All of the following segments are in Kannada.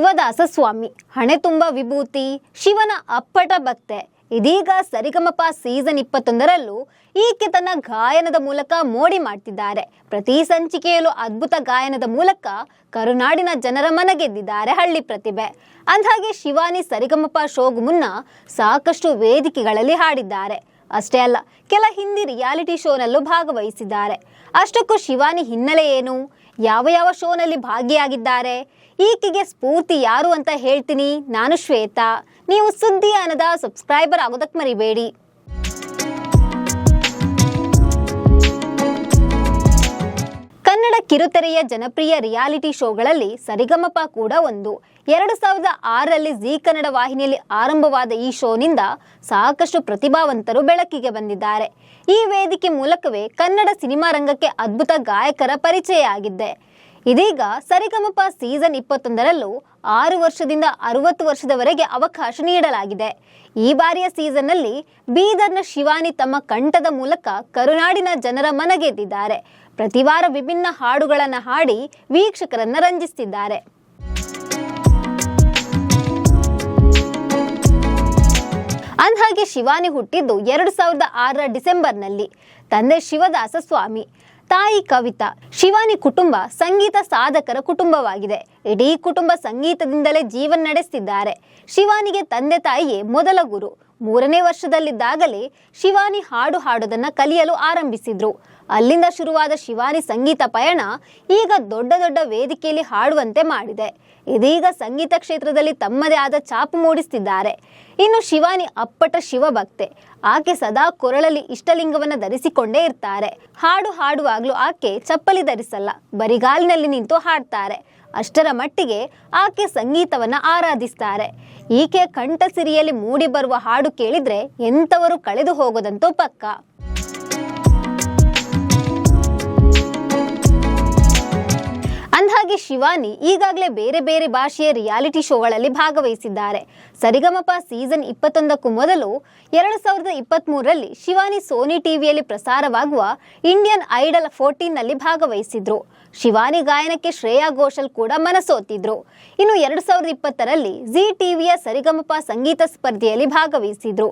ಶಿವದಾಸ ಸ್ವಾಮಿ ಹಣೆ ತುಂಬ ವಿಭೂತಿ, ಶಿವನ ಅಪ್ಪಟ ಭಕ್ತೆ. ಇದೀಗ ಸರಿಗಮಪ ಸೀಸನ್ 21ರಲ್ಲೂ ಈಕೆ ತನ್ನ ಗಾಯನದ ಮೂಲಕ ಮೋಡಿ ಮಾಡ್ತಿದ್ದಾರೆ. ಪ್ರತಿ ಸಂಚಿಕೆಯಲ್ಲೂ ಅದ್ಭುತ ಗಾಯನದ ಮೂಲಕ ಕರುನಾಡಿನ ಜನರ ಮನಗೆದ್ದಿದ್ದಾರೆ ಹಳ್ಳಿ ಪ್ರತಿಭೆ. ಅಂದ್ಹಾಗೆ ಶಿವಾನಿ ಸರಿಗಮಪ ಶೋಗೂ ಮುನ್ನ ಸಾಕಷ್ಟು ವೇದಿಕೆಗಳಲ್ಲಿ ಹಾಡಿದ್ದಾರೆ. ಅಷ್ಟೇ ಅಲ್ಲ, ಕೆಲ ಹಿಂದಿ ರಿಯಾಲಿಟಿ ಶೋನಲ್ಲೂ ಭಾಗವಹಿಸಿದ್ದಾರೆ. ಅಷ್ಟಕ್ಕೂ ಶಿವಾನಿ ಹಿನ್ನೆಲೆ ಏನು, ಯಾವ ಶೋನಲ್ಲಿ ಭಾಗಿಯಾಗಿದ್ದಾರೆ, ಈಕೆಗೆ ಸ್ಫೂರ್ತಿ ಯಾರು ಅಂತ ಹೇಳ್ತೀನಿ. ನಾನು ಶ್ವೇತಾ. ನೀವು ಸುದ್ದಿಯಾನದ ಸಬ್ಸ್ಕ್ರೈಬರ್ ಆಗೋದಕ್ಕೆ ಮರಿಬೇಡಿ. ಕನ್ನಡ ಕಿರುತೆರೆಯ ಜನಪ್ರಿಯ ರಿಯಾಲಿಟಿ ಶೋಗಳಲ್ಲಿ ಸರಿಗಮಪ ಕೂಡ ಒಂದು. 2006ರಲ್ಲಿ ಜಿ ಕನ್ನಡ ವಾಹಿನಿಯಲ್ಲಿ ಆರಂಭವಾದ ಈ ಶೋನಿಂದ ಸಾಕಷ್ಟು ಪ್ರತಿಭಾವಂತರು ಬೆಳಕಿಗೆ ಬಂದಿದ್ದಾರೆ. ಈ ವೇದಿಕೆ ಮೂಲಕವೇ ಕನ್ನಡ ಸಿನಿಮಾ ರಂಗಕ್ಕೆ ಅದ್ಭುತ ಗಾಯಕರ ಪರಿಚಯ ಆಗಿದ್ದೆ. ಇದೀಗ ಸರಿಗಮಪ ಸೀಸನ್ 21ರಲ್ಲೂ 6 ವರ್ಷದಿಂದ 60 ವರ್ಷದವರೆಗೆ ಅವಕಾಶ ನೀಡಲಾಗಿದೆ. ಈ ಬಾರಿಯ ಸೀಸನ್ನಲ್ಲಿ ಬೀದರ್ನ ಶಿವಾನಿ ತಮ್ಮ ಕಂಠದ ಮೂಲಕ ಕರುನಾಡಿನ ಜನರ ಮನಗೆದ್ದಿದ್ದಾರೆ. ಪ್ರತಿ ವಾರ ವಿಭಿನ್ನ ಹಾಡುಗಳನ್ನು ಹಾಡಿ ವೀಕ್ಷಕರನ್ನ ರಂಜಿಸುತ್ತಿದ್ದಾರೆ. ಅಂದ್ಹಾಗೆ ಶಿವಾನಿ ಹುಟ್ಟಿದ್ದು 2006ರ ಡಿಸೆಂಬರ್ನಲ್ಲಿ. ತಂದೆ ಶಿವದಾಸ ಸ್ವಾಮಿ, ತಾಯಿ ಕವಿತಾ. ಶಿವಾನಿ ಕುಟುಂಬ ಸಂಗೀತ ಸಾಧಕರ ಕುಟುಂಬವಾಗಿದೆ. ಇಡೀ ಕುಟುಂಬ ಸಂಗೀತದಿಂದಲೇ ಜೀವನ ನಡೆಸುತ್ತಿದ್ದಾರೆ. ಶಿವಾನಿಗೆ ತಂದೆ ತಾಯಿಯೇ ಮೊದಲ ಗುರು. 3ನೇ ವರ್ಷದಲ್ಲಿದ್ದಾಗಲೇ ಶಿವಾನಿ ಹಾಡು ಹಾಡೋದನ್ನ ಕಲಿಯಲು ಆರಂಭಿಸಿದ್ರು. ಅಲ್ಲಿಂದ ಶುರುವಾದ ಶಿವಾನಿ ಸಂಗೀತ ಪಯಣ ಈಗ ದೊಡ್ಡ ದೊಡ್ಡ ವೇದಿಕೆಯಲ್ಲಿ ಹಾಡುವಂತೆ ಮಾಡಿದೆ. ಇದೀಗ ಸಂಗೀತ ಕ್ಷೇತ್ರದಲ್ಲಿ ತಮ್ಮದೇ ಆದ ಛಾಪು ಮೂಡಿಸುತ್ತಿದ್ದಾರೆ. ಇನ್ನು ಶಿವಾನಿ ಅಪ್ಪಟ ಶಿವಭಕ್ತೆ. ಆಕೆ ಸದಾ ಕೊರಳಲ್ಲಿ ಇಷ್ಟಲಿಂಗವನ್ನು ಧರಿಸಿಕೊಂಡೇ ಇರ್ತಾರೆ. ಹಾಡು ಹಾಡುವಾಗಲೂ ಆಕೆ ಚಪ್ಪಲಿ ಧರಿಸಲ್ಲ, ಬರಿಗಾಲಿನಲ್ಲಿ ನಿಂತು ಹಾಡ್ತಾರೆ. ಅಷ್ಟರ ಮಟ್ಟಿಗೆ ಆಕೆ ಸಂಗೀತವನ್ನ ಆರಾಧಿಸ್ತಾರೆ. ಈಕೆಯ ಕಂಠಸಿರಿಯಲ್ಲಿ ಮೂಡಿ ಬರುವ ಹಾಡು ಕೇಳಿದ್ರೆ ಎಂಥವರು ಕಳೆದು ಹೋಗೋದಂತೂ ಪಕ್ಕ. ಅಂದ್ಹಾಗೆ ಶಿವಾನಿ ಈಗಾಗಲೇ ಬೇರೆ ಬೇರೆ ಭಾಷೆಯ ರಿಯಾಲಿಟಿ ಶೋಗಳಲ್ಲಿ ಭಾಗವಹಿಸಿದ್ದಾರೆ. ಸರಿಗಮಪ ಸೀಸನ್ 21ಕ್ಕೂ ಮೊದಲು 2023ರಲ್ಲಿ ಶಿವಾನಿ ಸೋನಿ ಟಿವಿಯಲ್ಲಿ ಪ್ರಸಾರವಾಗುವ ಇಂಡಿಯನ್ ಐಡಲ್ 14ನಲ್ಲಿ ಭಾಗವಹಿಸಿದ್ರು. ಶಿವಾನಿ ಗಾಯನಕ್ಕೆ ಶ್ರೇಯಾ ಘೋಷಲ್ ಕೂಡ ಮನಸೋತಿದ್ರು. ಇನ್ನು 2020ರಲ್ಲಿ ಜಿ ಟಿವಿಯ ಸರಿಗಮಪ ಸಂಗೀತ ಸ್ಪರ್ಧೆಯಲ್ಲಿ ಭಾಗವಹಿಸಿದ್ರು.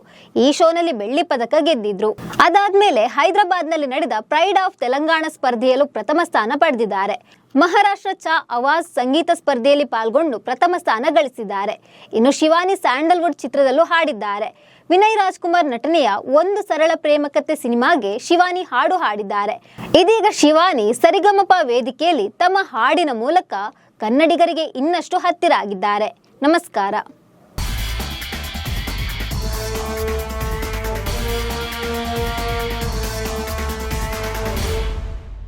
ಈ ಶೋನಲ್ಲಿ ಬೆಳ್ಳಿ ಪದಕ ಗೆದ್ದಿದ್ರು. ಅದಾದ್ಮೇಲೆ ಹೈದರಾಬಾದ್ನಲ್ಲಿ ನಡೆದ ಪ್ರೈಡ್ ಆಫ್ ತೆಲಂಗಾಣ ಸ್ಪರ್ಧೆಯಲ್ಲೂ ಪ್ರಥಮ ಸ್ಥಾನ ಪಡೆದಿದ್ದಾರೆ. ಮಹಾರಾಷ್ಟ್ರ ಚಾ ಅವಾಜ್ ಸಂಗೀತ ಸ್ಪರ್ಧೆಯಲ್ಲಿ ಪಾಲ್ಗೊಂಡು ಪ್ರಥಮ ಸ್ಥಾನ ಗಳಿಸಿದ್ದಾರೆ. ಇನ್ನು ಶಿವಾನಿ ಸ್ಯಾಂಡಲ್ವುಡ್ ಚಿತ್ರದಲ್ಲೂ ಹಾಡಿದ್ದಾರೆ. ವಿನಯ್ ರಾಜ್ಕುಮಾರ್ ನಟನೆಯ ಒಂದು ಸರಳ ಪ್ರೇಮ ಕಥೆ ಸಿನಿಮಾಗೆ ಶಿವಾನಿ ಹಾಡು ಹಾಡಿದ್ದಾರೆ. ಇದೀಗ ಶಿವಾನಿ ಸರಿಗಮಪ ವೇದಿಕೆಯಲ್ಲಿ ತಮ್ಮ ಹಾಡಿನ ಮೂಲಕ ಕನ್ನಡಿಗರಿಗೆ ಇನ್ನಷ್ಟು ಹತ್ತಿರ ಆಗಿದ್ದಾರೆ. ನಮಸ್ಕಾರ.